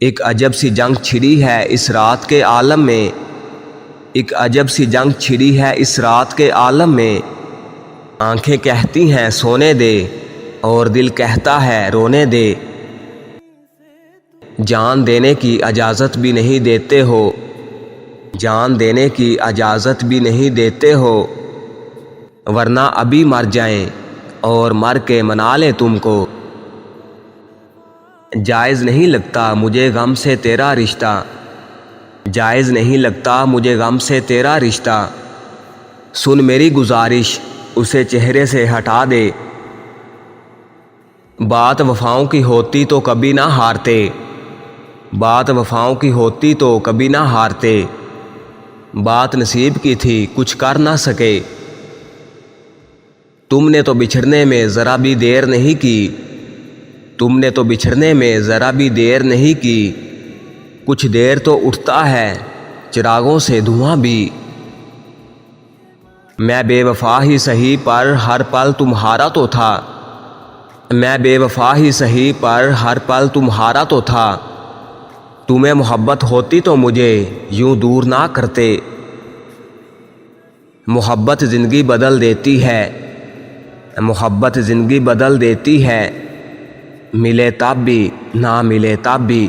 ایک عجب سی جنگ چھڑی ہے اس رات کے عالم میں، ایک عجب سی جنگ چھڑی ہے اس رات کے عالم میں۔ آنکھیں کہتی ہیں سونے دے اور دل کہتا ہے رونے دے، جان دینے کی اجازت بھی نہیں دیتے ہو، جان دینے کی اجازت بھی نہیں دیتے ہو، ورنہ ابھی مر جائیں اور مر کے منا لیں تم کو۔ جائز نہیں لگتا مجھے غم سے تیرا رشتہ، جائز نہیں لگتا مجھے غم سے تیرا رشتہ، سن میری گزارش اسے چہرے سے ہٹا دے، بات وفاؤں کی ہوتی تو کبھی نہ ہارتے، بات وفاؤں کی ہوتی تو کبھی نہ ہارتے، بات نصیب کی تھی کچھ کر نہ سکے، تم نے تو بچھڑنے میں ذرا بھی دیر نہیں کی، تم نے تو بچھڑنے میں ذرا بھی دیر نہیں کی، کچھ دیر تو اٹھتا ہے چراغوں سے دھواں بھی، میں بے وفا ہی سہی پر ہر پل تمہارا تو تھا، میں بے وفا ہی سہی پر ہر پل تمہارا تو تھا، تمہیں محبت ہوتی تو مجھے یوں دور نہ کرتے، محبت زندگی بدل دیتی ہے، محبت زندگی بدل دیتی ہے، ملے تب بھی نہ ملے تب بھی،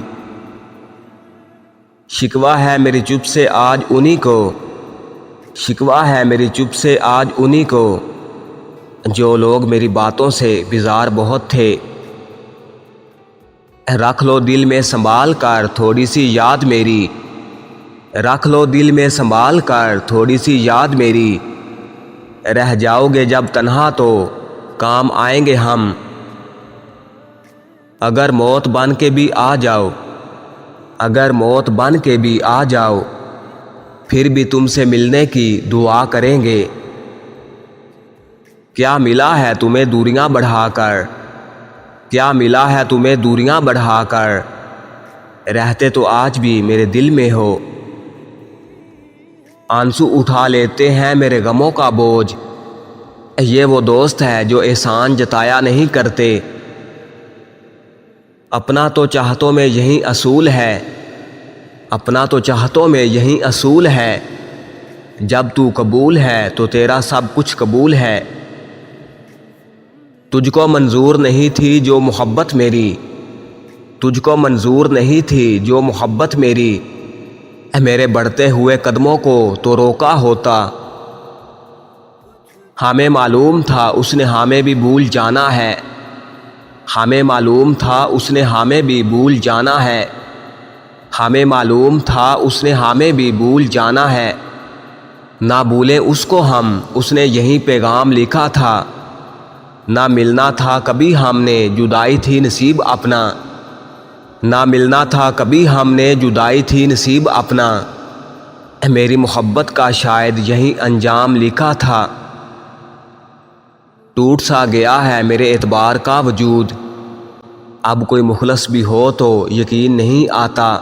شکوہ ہے میری چپ سے آج انہی کو، شکوہ ہے میری چپ سے آج انہی کو، جو لوگ میری باتوں سے بیزار بہت تھے، رکھ لو دل میں سنبھال کر تھوڑی سی یاد میری، رکھ لو دل میں سنبھال کر تھوڑی سی یاد میری، رہ جاؤ گے جب تنہا تو کام آئیں گے ہم، اگر موت بن کے بھی آ جاؤ، اگر موت بن کے بھی آ جاؤ، پھر بھی تم سے ملنے کی دعا کریں گے، کیا ملا ہے تمہیں دوریاں بڑھا کر، کیا ملا ہے تمہیں دوریاں بڑھا کر، رہتے تو آج بھی میرے دل میں ہو، آنسو اٹھا لیتے ہیں میرے غموں کا بوجھ، یہ وہ دوست ہے جو احسان جتایا نہیں کرتے، اپنا تو چاہتوں میں یہی اصول ہے، اپنا تو چاہتوں میں یہی اصول ہے، جب تو قبول ہے تو تیرا سب کچھ قبول ہے، تجھ کو منظور نہیں تھی جو محبت میری، تجھ کو منظور نہیں تھی جو محبت میری، میرے بڑھتے ہوئے قدموں کو تو روکا ہوتا، ہمیں معلوم تھا اس نے ہمیں بھی بھول جانا ہے، ہمیں معلوم تھا اس نے ہمیں بھی بھول جانا ہے، ہمیں معلوم تھا اس نے ہمیں بھی بھول جانا ہے، نہ بھولیں اس کو ہم، اس نے یہی پیغام لکھا تھا، نہ ملنا تھا کبھی ہم نے جدائی تھی نصیب اپنا، نہ ملنا تھا کبھی ہم نے جدائی تھی نصیب اپنا، میری محبت کا شاید یہی انجام لکھا تھا، ٹوٹ سا گیا ہے میرے اعتبار کا وجود، اب کوئی مخلص بھی ہو تو یقین نہیں آتا،